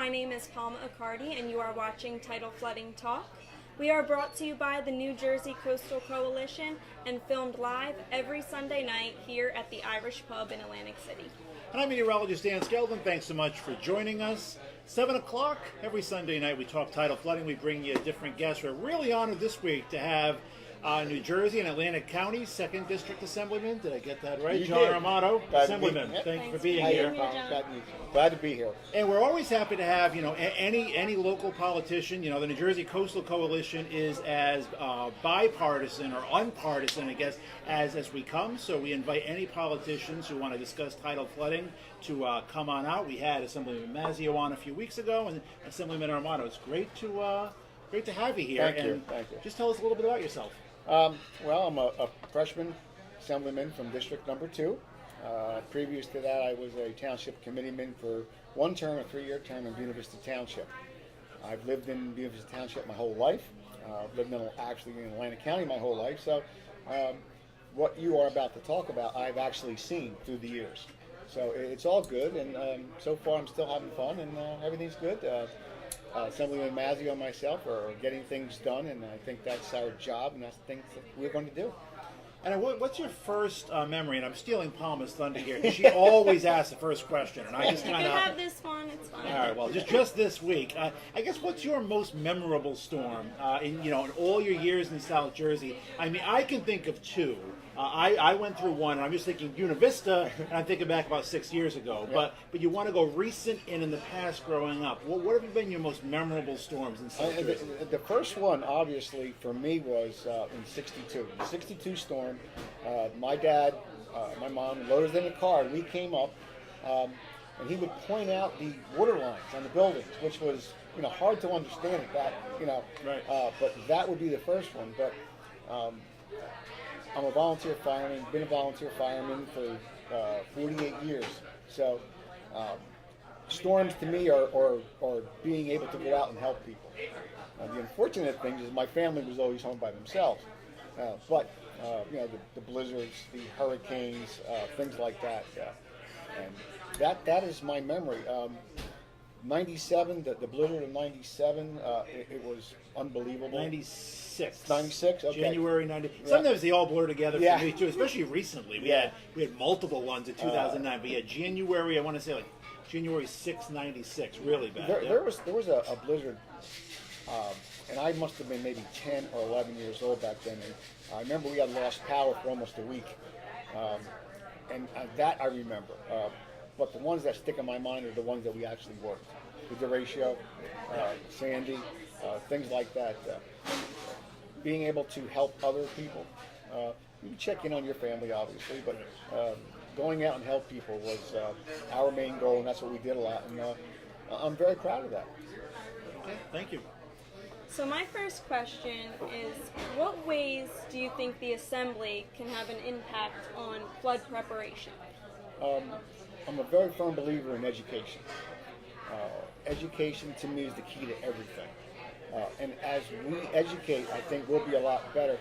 My name is Palma Accardi, and you are watching Tidal Flooding Talk. We are brought to you by the New Jersey Coastal Coalition and filmed live every Sunday night here at the Irish Pub in Atlantic City. And I'm meteorologist Dan Skeldon. Thanks so much for joining us. 7 o'clock every Sunday night we talk tidal flooding. We bring you different guests. We're really honored this week to have New Jersey and Atlantic County 2nd District Assemblyman. Did I get that right? John Armato, Assemblyman. Thank you for being here. Glad to be here. And we're always happy to have, any local politician. The New Jersey Coastal Coalition is as bipartisan or unpartisan, I guess, as we come. So we invite any politicians who want to discuss tidal flooding to come on out. We had Assemblyman Mazzio on a few weeks ago, and Assemblyman Armato. It's great to have you here. Thank you. Just tell us a little bit about yourself. Well, I'm a freshman assemblyman from District Number 2. Previous to that, I was a township committeeman for one term, a 3-year term in Buena Vista Township. I've lived in Buena Vista Township my whole life. Lived actually in Atlantic County my whole life. So what you are about to talk about, I've actually seen through the years. So it's all good, and so far I'm still having fun, and everything's good. Assemblyman Mazzio and myself are getting things done, and I think that's our job, and that's the things that we're going to do. And what's your first memory? And I'm stealing Palma's thunder here, because she always asks the first question, and I just kind of have this one. It's fine. All right. Well, just this week, I guess what's your most memorable storm in all your years in South Jersey? I mean, I can think of two. I went through one, and I'm just thinking Buena Vista, and I'm thinking back about 6 years ago. Yeah. But you want to go recent and in the past growing up. What have been your most memorable storms in South Jersey? The first one, obviously, for me was in '62. The '62 storm, my dad, my mom loaded us in a car, and we came up, and he would point out the water lines on the buildings, which was hard to understand at that, Right. But that would be the first one. But I'm a volunteer fireman, been a volunteer fireman for 48 years. So storms to me are being able to go out and help people. The unfortunate thing is my family was always home by themselves. But the blizzards, the hurricanes, things like that. And that is my memory. 97, the blizzard of 97, it was unbelievable. 96. 96, okay. January 90. Yeah. Sometimes they all blur together for Yeah. me too, especially recently. We had multiple ones in 2009, but yeah, January, I want to say January 6, 96, really bad. There was a blizzard, and I must have been maybe 10 or 11 years old back then. And I remember we had lost power for almost a week, and that I remember. But the ones that stick in my mind are the ones that we actually worked. The derecho, Sandy, things like that. Being able to help other people. You check in on your family, obviously, but going out and help people was our main goal, and that's what we did a lot. And I'm very proud of that. Okay, thank you. So my first question is, what ways do you think the Assembly can have an impact on flood preparation? I'm a very firm believer in education. Education to me is the key to everything. And as we educate, I think we'll be a lot better.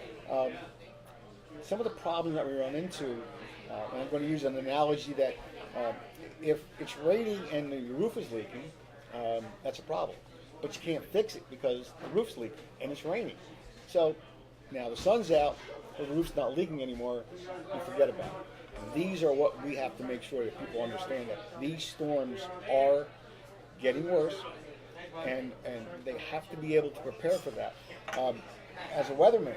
Some of the problems that we run into, and I'm going to use an analogy that if it's raining and the roof is leaking, that's a problem. But you can't fix it because the roof's leaking and it's raining. So now the sun's out, the roof's not leaking anymore, you forget about it. These are what we have to make sure that people understand, that these storms are getting worse, and they have to be able to prepare for that. As a weatherman,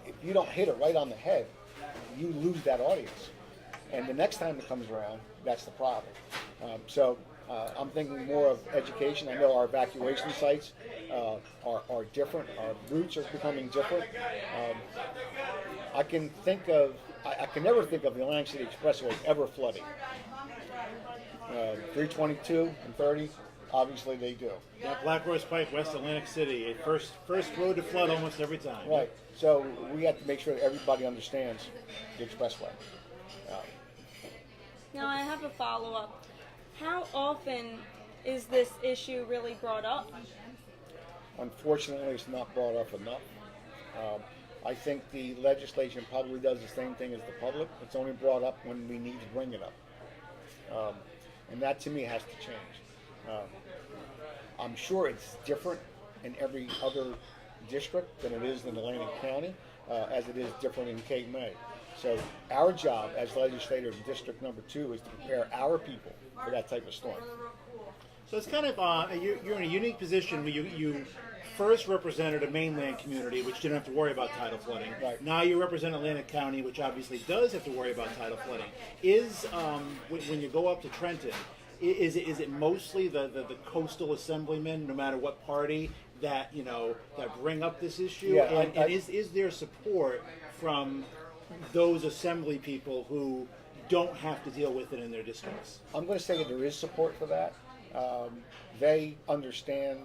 if you don't hit it right on the head, you lose that audience. And the next time it comes around, that's the problem. So I'm thinking more of education. I know our evacuation sites are different. Our routes are becoming different. I can never think of the Atlantic City Expressway ever flooding. 322 and 30, obviously they do. Yeah, Black Rose Pike, West Atlantic City, first road to flood almost every time. Right. So we have to make sure that everybody understands the expressway. Now I have a follow-up. How often is this issue really brought up? Unfortunately, it's not brought up enough. I think the legislation probably does the same thing as the public. It's only brought up when we need to bring it up. And that, to me, has to change. I'm sure it's different in every other district than it is in Atlantic County, as it is different in Cape May. So our job as legislators in District Number 2 is to prepare our people for that type of storm. So it's kind of you're in a unique position where you first represented a mainland community which didn't have to worry about tidal flooding. Right. Now you represent Atlantic County, which obviously does have to worry about tidal flooding. Is when you go up to Trenton, is it mostly the coastal assemblymen, no matter what party, that that bring up this issue? Yeah, and is there support from those assembly people who don't have to deal with it in their districts? I'm going to say that there is support for that. They understand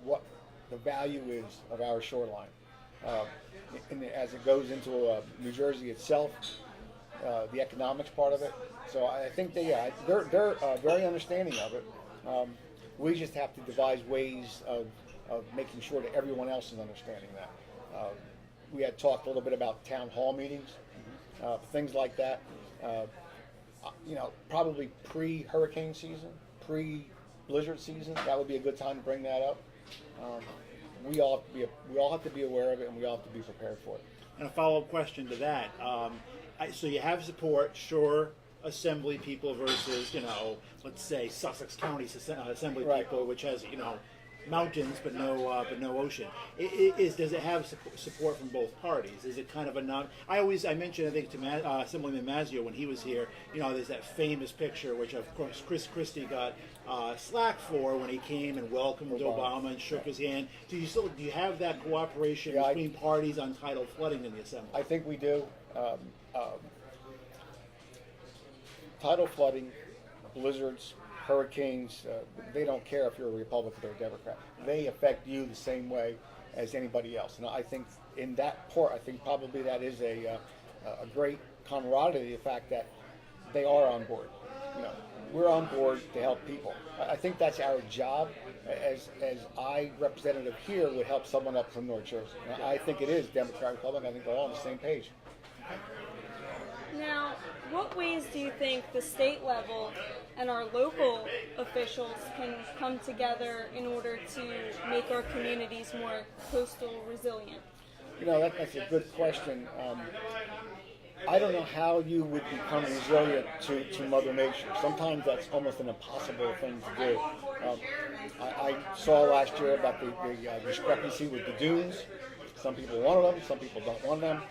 what the value is of our shoreline. As it goes into New Jersey itself, the economics part of it. So I think they're very understanding of it. We just have to devise ways of making sure that everyone else is understanding that. We had talked a little bit about town hall meetings, things like that. Probably pre-hurricane season, pre-blizzard season, that would be a good time to bring that up. We all have to be aware of it, and we all have to be prepared for it. And a follow-up question to that. So you have support, sure, assembly people versus, let's say Sussex County assembly Right. people, which has, mountains but no ocean. Does it have support from both parties? Is it kind of a non? I mentioned, I think, to Assemblyman Mazzio when he was here. There's that famous picture, which of course Chris Christie got slack for when he came and welcomed Obama and shook his hand. Do you have that cooperation between parties on tidal flooding in the assembly? I think we do. Tidal flooding, blizzards, hurricanes, they don't care if you're a Republican or a Democrat. They affect you the same way as anybody else. And I think in that part, I think probably that is a great camaraderie, the fact that they are on board. We're on board to help people. I think that's our job as I, representative here, would help someone up from North Jersey. I think it is Democrat, Republican. I think they're all on the same page. Now, what ways do you think the state level and our local officials can come together in order to make our communities more coastal resilient? That's a good question. I don't know how you would become resilient to Mother Nature. Sometimes that's almost an impossible thing to do. I saw last year about the discrepancy with the dunes. Some people wanted them, some people don't want them.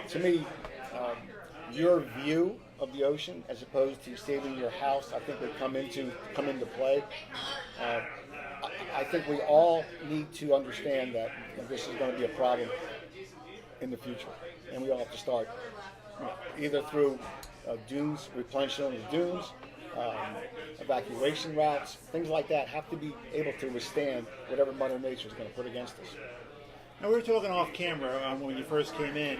To me, your view of the ocean, as opposed to saving your house, I think would come into play. I think we all need to understand that this is going to be a problem in the future, and we all have to start either through dunes, replenishment of dunes, evacuation routes, things like that have to be able to withstand whatever Mother Nature is going to put against us. Now, we were talking off camera when you first came in.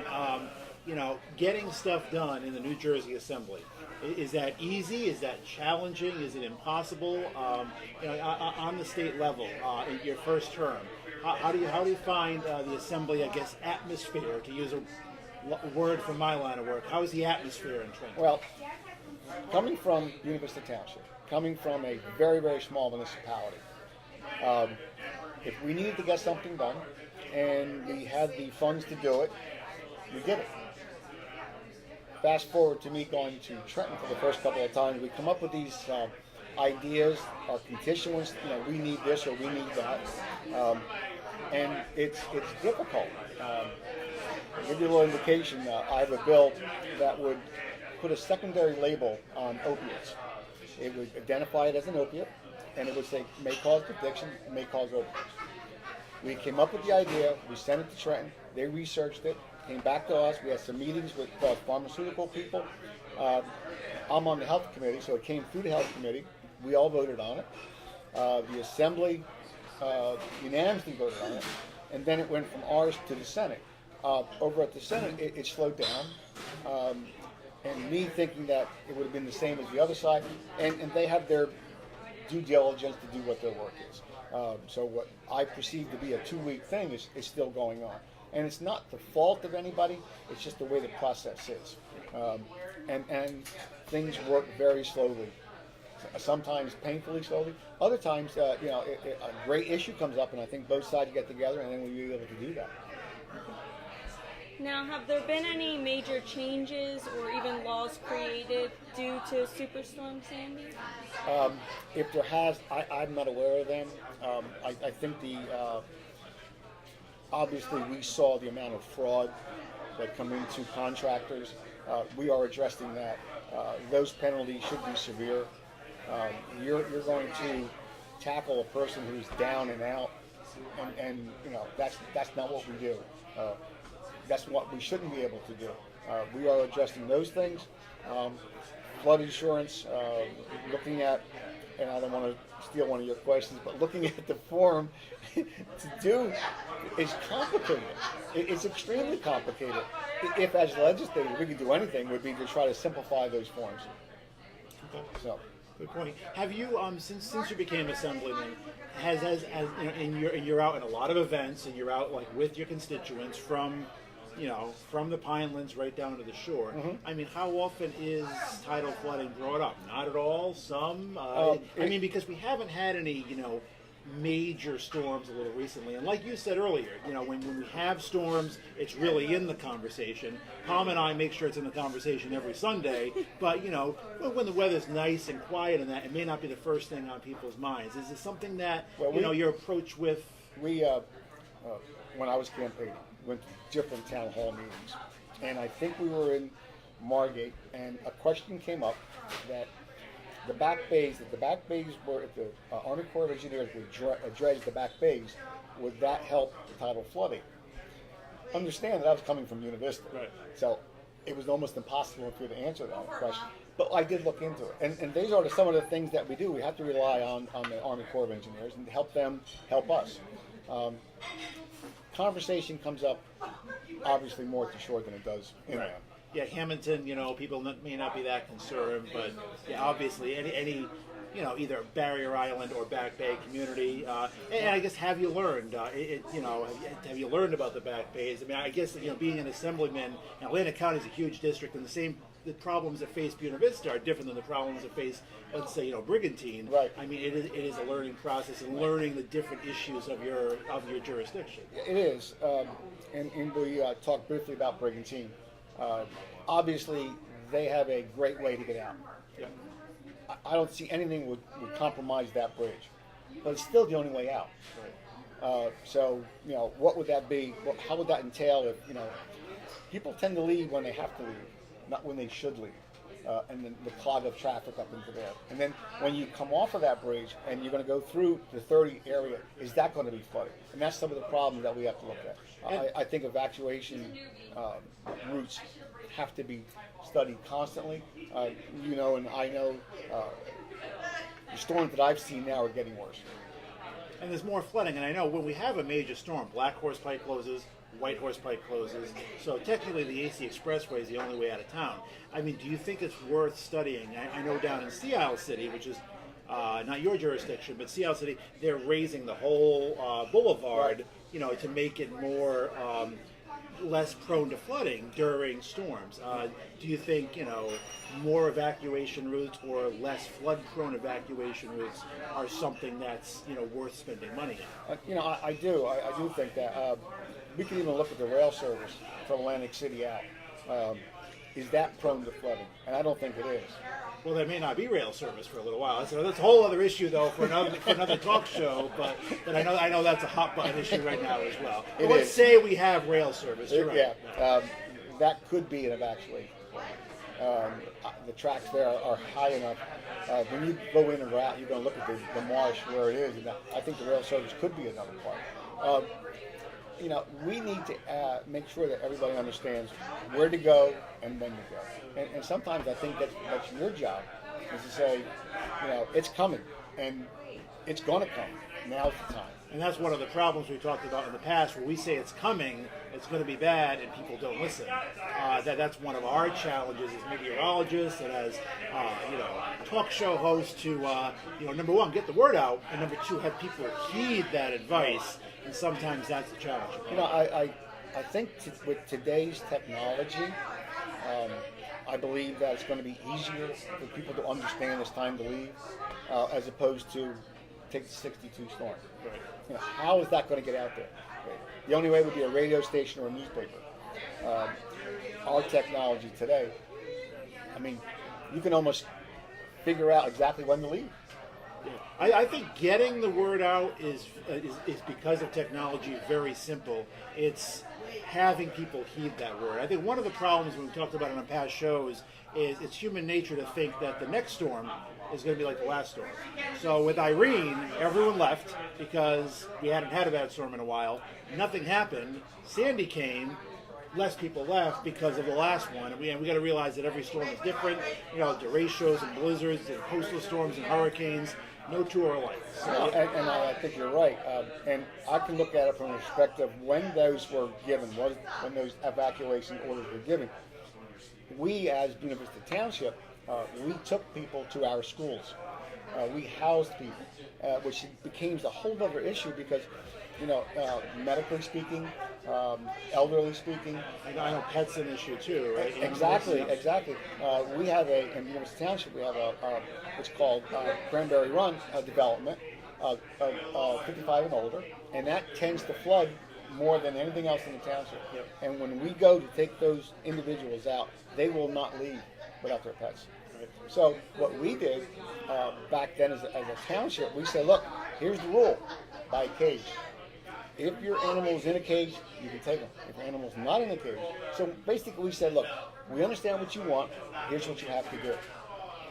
Getting stuff done in the New Jersey Assembly, is that easy? Is that challenging? Is it impossible? On the state level, in your first term, how do you find the Assembly, I guess, atmosphere, to use a word from my line of work? How is the atmosphere in Trenton? Well, coming from University Township, coming from a very, very small municipality, if we needed to get something done and we had the funds to do it, we did it. Fast forward to me going to Trenton for the first couple of times, we come up with these ideas. Our constituents, we need this or we need that, and it's difficult. I'll give you a little indication. I have a bill that would put a secondary label on opiates. It would identify it as an opiate, and it would say may cause addiction, may cause overdose. We came up with the idea. We sent it to Trenton. They researched it. Came back to us. We had some meetings with pharmaceutical people. I'm on the health committee, so it came through the health committee. We all voted on it. The Assembly unanimously voted on it, and then it went from ours to the Senate. Over at the Senate, it slowed down, and me thinking that it would have been the same as the other side, and they have their due diligence to do what their work is. So what I perceive to be a 2-week thing is still going on. And it's not the fault of anybody, it's just the way the process is. And things work very slowly sometimes painfully slowly. Other times, a great issue comes up, and I think both sides get together, and then we'll be able to do that. Now, have there been any major changes or even laws created due to Superstorm Sandy? If there has, I'm not aware of them. I think obviously we saw the amount of fraud that come into contractors. We are addressing that. Those penalties should be severe. You're going to tackle a person who's down and out, and that's not what we do. That's what we shouldn't be able to do. We are addressing those things. Flood insurance, looking at, and I don't want to steal one of your questions, but looking at the form to do is complicated. It's extremely complicated. If as legislators we can do anything, would be to try to simplify those forms. Okay. So. Good point. Have you, since you became assemblyman, has you know, and you're out in a lot of events, and you're out like with your constituents from the Pinelands right down to the shore. Mm-hmm. I mean, how often is tidal flooding brought up? Not at all. Some. Because we haven't had any, major storms a little recently. And like you said earlier, when we have storms, it's really in the conversation. Palma and I make sure it's in the conversation every Sunday. But when the weather's nice and quiet and that, it may not be the first thing on people's minds. Is this something that your approach with? We when I was campaigning, went to different town hall meetings, and I think we were in Margate, and a question came up that the back bays were, if the Army Corps of Engineers would dredge the back bays, would that help the tidal flooding? Understand that I was coming from Univista, right. So it was almost impossible for you to answer that question. But I did look into it, and these are some of the things that we do. We have to rely on the Army Corps of Engineers and help them help us. Conversation comes up obviously more at the shore than it does inland. Right. Yeah, Hamilton, people may not be that concerned, but yeah, obviously any either Barrier Island or Back Bay community. And I guess, have you learned? Have you learned about the Back Bays? I mean, I guess being an assemblyman, Atlantic County is a huge district, and the problems that face Buena Vista are different than the problems that face, let's say, Brigantine. Right. I mean, it is a learning process and learning the different issues of your jurisdiction. It is, and we talked briefly about Brigantine. Obviously, they have a great way to get out. Yeah. I don't see anything would compromise that bridge, but it's still the only way out. Right. So, what would that be? How would that entail if, people tend to leave when they have to leave, not when they should leave, and then the clog of traffic up into there. And then when you come off of that bridge and you're going to go through the 30 area, is that going to be flooded? And that's some of the problems that we have to look at. I think evacuation routes have to be studied constantly. And I know the storms that I've seen now are getting worse. And there's more flooding, and I know when we have a major storm, Black Horse Pike closes, White Horse Pike closes, so technically the AC Expressway is the only way out of town. I mean, do you think it's worth studying? I know down in Sea Isle City, which is not your jurisdiction, but Sea Isle City, they're raising the whole boulevard, to make it more less prone to flooding during storms. Do you think, more evacuation routes or less flood-prone evacuation routes are something that's, worth spending money on? I do. I do think that. We can even look at the rail service from Atlantic City out. Is that prone to flooding? And I don't think it is. Well, there may not be rail service for a little while. So that's a whole other issue, though, for another talk show. But I know that's a hot button issue right now as well. Let's say we have rail service. You're right. Yeah, that could be an evacuation. The tracks there are high enough. When you go in and out, you're going to look at the marsh where it is. And I think the rail service could be another part. We need to make sure that everybody understands where to go and when to go. And sometimes I think that's your job, is to say, it's coming, and it's going to come. Now's the time. And that's one of the problems we talked about in the past, where we say it's coming, it's going to be bad, and people don't listen. That's one of our challenges as meteorologists and as talk show hosts to number one, get the word out, and number two, have people heed that advice. And sometimes that's a challenge. I think with today's technology, I believe that it's going to be easier for people to understand it's time to leave, as opposed to take the 62 storm. Right. You know, how is that going to get out there? The only way would be a radio station or a newspaper. Our technology today, I mean, you can almost figure out exactly when to leave. Yeah. I think getting the word out is because of technology very simple. It's having people heed that word. I think one of the problems when we talked about it on past shows is it's human nature to think that the next storm is going to be like the last storm. So with Irene, everyone left because we hadn't had a bad storm in a while. Nothing happened. Sandy came. Less people left because of the last one. And we got to realize that every storm is different. You know, derechos and blizzards and coastal storms and hurricanes. No two are alike. So, and I think you're right. And I can look at it from the perspective when those were given, when those evacuation orders were given. We, as University Township, we took people to our schools. We housed people, which became a whole other issue because, you know, medically speaking, elderly speaking. I know pets an issue too, right? Exactly. We have in University Township, we have what's called Cranberry Run development of 55 and older, and that tends to flood more than anything else in the township. Yep. And when we go to take those individuals out, they will not leave without their pets. Right. So what we did back then as a township, we said, look, here's the rule, buy a cage. If your animal's in a cage, you can take them. If your animal's not in a cage. So basically we said, look, we understand what you want, here's what you have to do.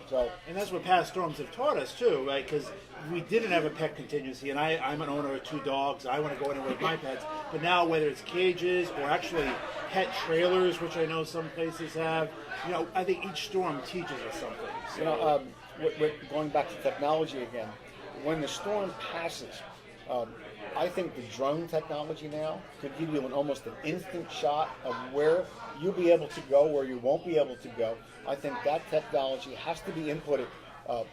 So, and that's what past storms have taught us too, right? Because we didn't have a pet contingency, and I'm an owner of 2 dogs. I want to go anywhere with my pets. But now, whether it's cages or actually pet trailers, which I know some places have, you know, I think each storm teaches us something. So, you know, with going back to technology again, when the storm passes, I think the drone technology now could give you almost an instant shot of where you'll be able to go, where you won't be able to go. I think that technology has to be inputted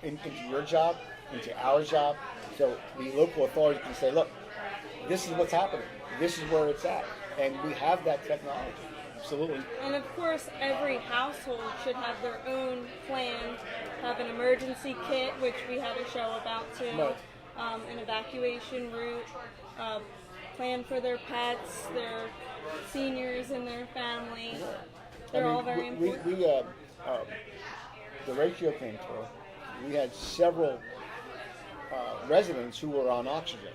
into your job, into our job, so the local authority can say, look, this is what's happening. This is where it's at. And we have that technology. absolutely. And of course, every household should have their own plan, have an emergency kit, which we had a show about too, Right. An evacuation route, plan for their pets, their seniors and their family. They're all very important. The ratio came through. We had several residents who were on oxygen.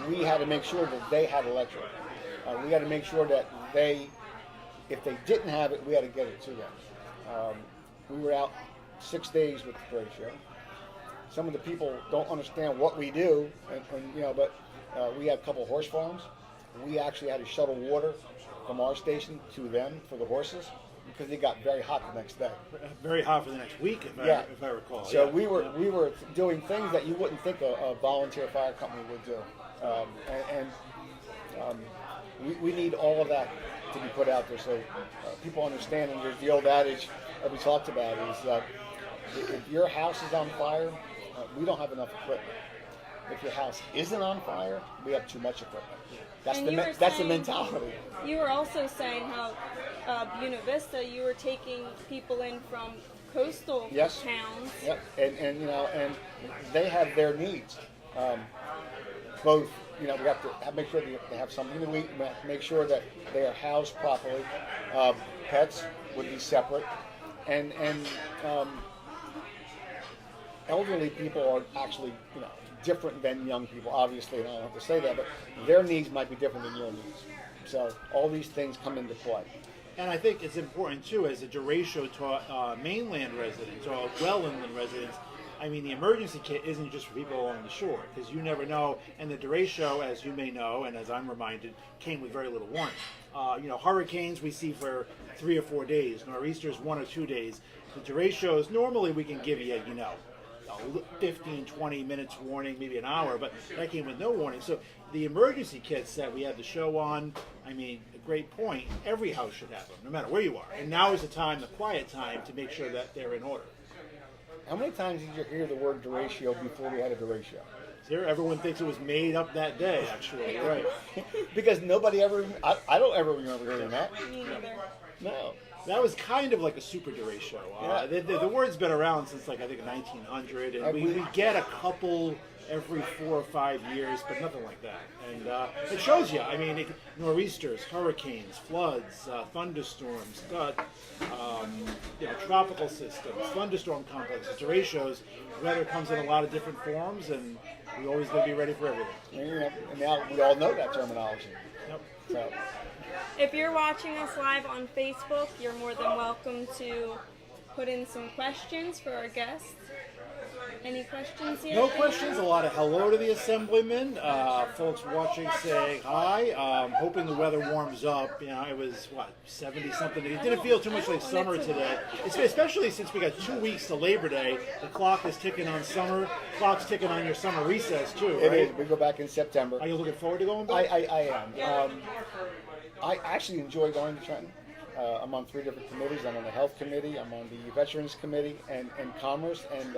We had to make sure that they had electric. We had to make sure that if they didn't have it, we had to get it to them. We were out 6 days with the ratio. Some of the people don't understand what we do, but we had a couple of horse farms. We actually had to shuttle water from our station to them for the horses because they got very hot the next day. Very hot for the next week, if I recall. So yeah. we were doing things that you wouldn't think a volunteer fire company would do, we need all of that to be put out there so people understand. And there's the old adage that we talked about is that if your house is on fire, we don't have enough equipment. If your house isn't on fire, we have too much equipment. That's the mentality. You were also saying how Buena Vista, you were taking people in from coastal towns. Yep, and they have their needs. Both, we have to make sure they have something to eat. We have to make sure that they are housed properly. Pets would be separate, and elderly people are actually, different than young people, obviously, and I don't have to say that, but their needs might be different than your needs. So all these things come into play. And I think it's important, too, as a derecho to mainland residents or well-inland residents, I mean, the emergency kit isn't just for people along the shore, because you never know, and the derecho, as you may know, and as I'm reminded, came with very little warning. Hurricanes we see for 3 or 4 days, nor'easters 1 or 2 days. The derechos, normally we can give you, 15, 20 minutes warning, maybe an hour, but that came with no warning. So the emergency kits that we had the show on, I mean, a great point. Every house should have them, no matter where you are. And now is the time, the quiet time, to make sure that they're in order. How many times did you hear the word derecho before we had a derecho? Here, everyone thinks it was made up that day, actually, right? Because nobody ever, I don't ever remember hearing that. Me neither. No. That was kind of like a super derecho. The word's been around since like I think 1900, and we get a couple every 4 or 5 years, but nothing like that. And it shows you. I mean, nor'easters, hurricanes, floods, thunderstorms, tropical systems, thunderstorm complexes, derechos. Weather comes in a lot of different forms, and we always got to be ready for everything. And now we all know that terminology. Yep. So. If you're watching us live on Facebook, you're more than welcome to put in some questions for our guests. Any questions here? No questions. A lot of hello to the Assemblyman. Folks watching saying hi. Hoping the weather warms up. It was, 70-something. It didn't feel too much like summer today. Especially since we got 2 weeks to Labor Day. The clock is ticking on summer. Clock's ticking on your summer recess, too, right? It is. We go back in September. Are you looking forward to going back? I am. I actually enjoy going to Trenton. I'm on 3 different committees. I'm on the Health Committee, I'm on the Veterans Committee, and Commerce. And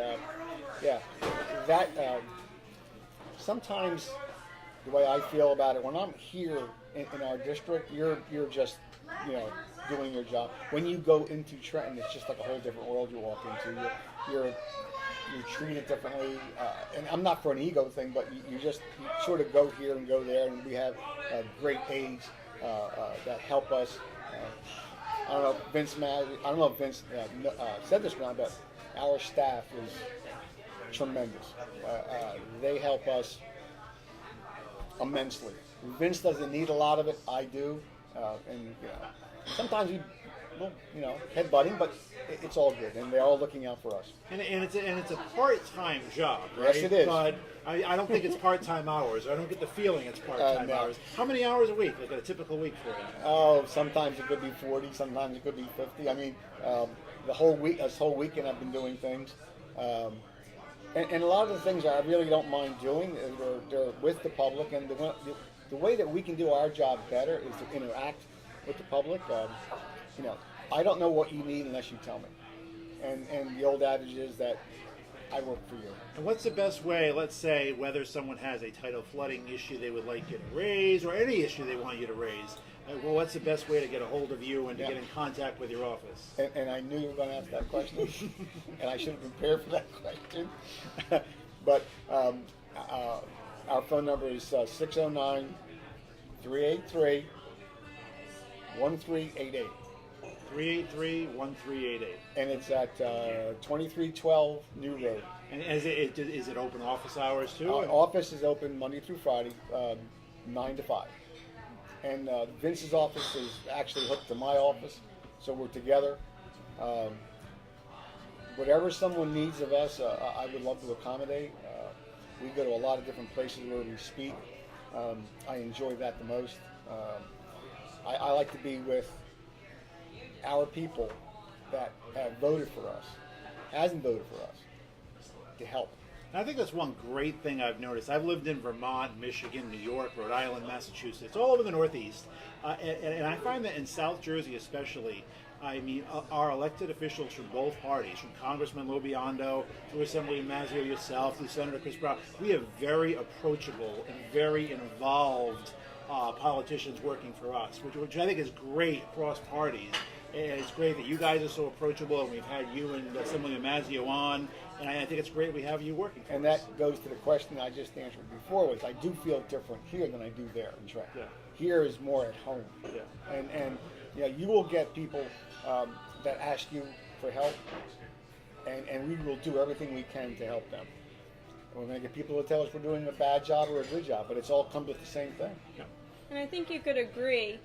that sometimes the way I feel about it, when I'm here in our district, you're just doing your job. When you go into Trenton, it's just like a whole different world you walk into. You're treated differently, and I'm not for an ego thing, but you sort of go here and go there, and we have great aides that help us. I don't know if Vince said this now, but our staff is tremendous. They help us immensely. Vince doesn't need a lot of it. I do, and sometimes headbutting, but it's all good, and they're all looking out for us. And it's a part-time job, right? Yes, it is. But I don't think it's part-time hours. I don't get the feeling it's part-time hours. How many hours a week? Like a typical week for you? Oh, sometimes it could be 40. Sometimes it could be 50. I mean, this whole weekend I've been doing things, and a lot of the things I really don't mind doing. They're with the public, and the way that we can do our job better is to interact with the public. I don't know what you need unless you tell me. And the old adage is that I work for you. And what's the best way, let's say, whether someone has a tidal flooding issue they would like you to raise, or any issue they want you to raise, what's the best way to get a hold of you and to get in contact with your office? And I knew you were going to ask that question, and I should have prepared for that question. But our phone number is 609-383-1388. 383-1388. And it's at 2312 New Road. And is it open office hours too? Office is open Monday through Friday, 9 to 5. And Vince's office is actually hooked to my office, so we're together. Whatever someone needs of us, I would love to accommodate. We go to a lot of different places where we speak. I enjoy that the most. I like to be with our people that have voted for us, hasn't voted for us, to help. I think that's one great thing I've noticed. I've lived in Vermont, Michigan, New York, Rhode Island, Massachusetts, all over the Northeast. And I find that in South Jersey especially, I mean, our elected officials from both parties, from Congressman Lobiondo to Assemblyman Mazzio, yourself, to Senator Chris Brown, we have very approachable and very involved politicians working for us, which I think is great across parties. And it's great that you guys are so approachable, and we've had you and Assemblyman Mazzio on, and I think it's great we have you working for us. And that goes to the question I just answered before, was I do feel different here than I do there in Trenton. Yeah. Here is more at home. Yeah. And you will get people that ask you for help, and we will do everything we can to help them. We're going to get people to tell us we're doing a bad job or a good job, but it's all comes with the same thing. Yeah. And I think you could agree,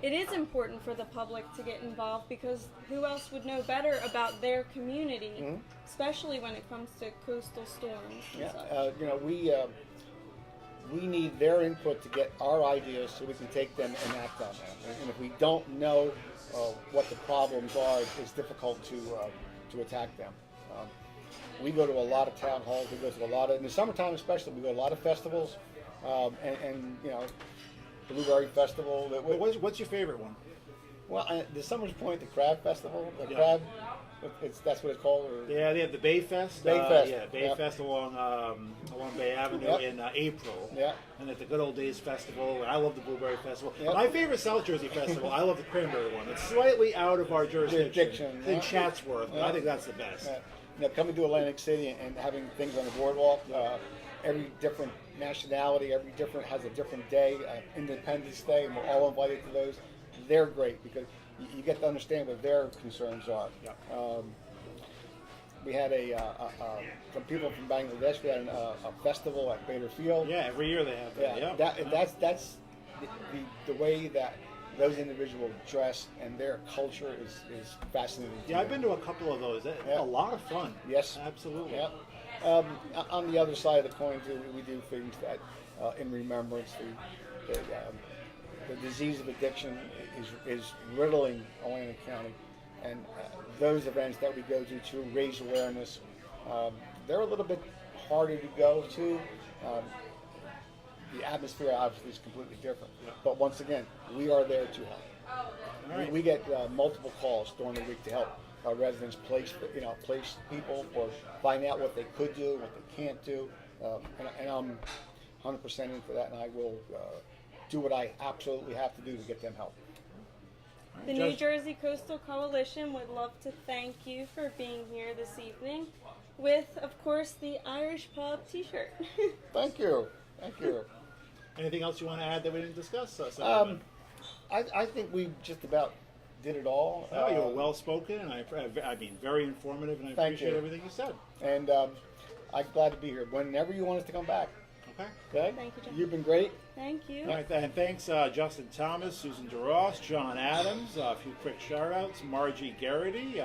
it is important for the public to get involved, because who else would know better about their community, especially when it comes to coastal storms and such. We need their input to get our ideas so we can take them and act on them. And if we don't know what the problems are, it's difficult to attack them. We go to a lot of town halls. We go to a lot of, in the summertime especially, we go to a lot of festivals, and Blueberry Festival. What's your favorite one? Well, the Summer's Point, the Crab Festival, Crab. That's what it's called. Or? Yeah, they have the Bay Fest. Bay Fest. Yeah, Bay Fest along Bay Avenue in April. Yeah. And at the Good Old Days Festival. I love the Blueberry Festival. Yep. My favorite South Jersey Festival, I love the Cranberry one. It's slightly out of our jurisdiction. In Chatsworth, but I think that's the best. Coming to Atlantic City and having things on the boardwalk, every different nationality, has a different day, Independence Day, and we're all invited to those. They're great because you get to understand what their concerns are. Yeah. We had some people from Bangladesh. We had a festival at Bader Field. Yeah, every year they have that. Yeah. That's the way that those individuals dress and their culture is fascinating. Yeah, I've been to a couple of those. A lot of fun. Yes, absolutely. Yep. On the other side of the coin, too, we do things that, in remembrance, the disease of addiction is riddling Atlantic County, and those events that we go to raise awareness, they're a little bit harder to go to. The atmosphere obviously is completely different, but once again, we are there to help. Right. We get multiple calls during the week to help our residents place people or find out what they could do, what they can't do, and I'm 100% in for that, and I will do what I absolutely have to do to get them help. The New Jersey Coastal Coalition would love to thank you for being here this evening with, of course, the Irish Pub t-shirt. Thank you. Thank you. Anything else you want to add that we didn't discuss? I think we just about did it all. Oh, you were well spoken, and I mean very informative, and I appreciate everything you said. And I'm glad to be here. Whenever you want us to come back. Okay. Thank you, John. You've been great. Thank you. All right, and thanks Justin Thomas, Susan DeRoss, John Adams, a few quick shout-outs, Margie Garrity,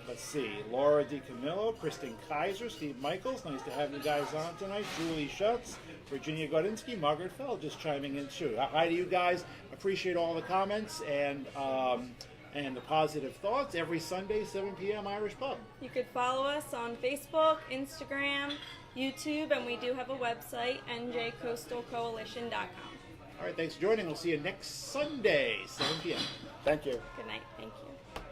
let's see, Laura DiCamillo, Kristen Kaiser, Steve Michaels, nice to have you guys on tonight, Julie Schutz, Virginia Godinsky, Margaret Fell just chiming in too. Hi to you guys, appreciate all the comments and the positive thoughts. Every Sunday, 7 p.m. Irish Pub. You could follow us on Facebook, Instagram, YouTube, and we do have a website, njcoastalcoalition.com. All right, thanks for joining. We'll see you next Sunday, 7 p.m. Thank you. Good night. Thank you.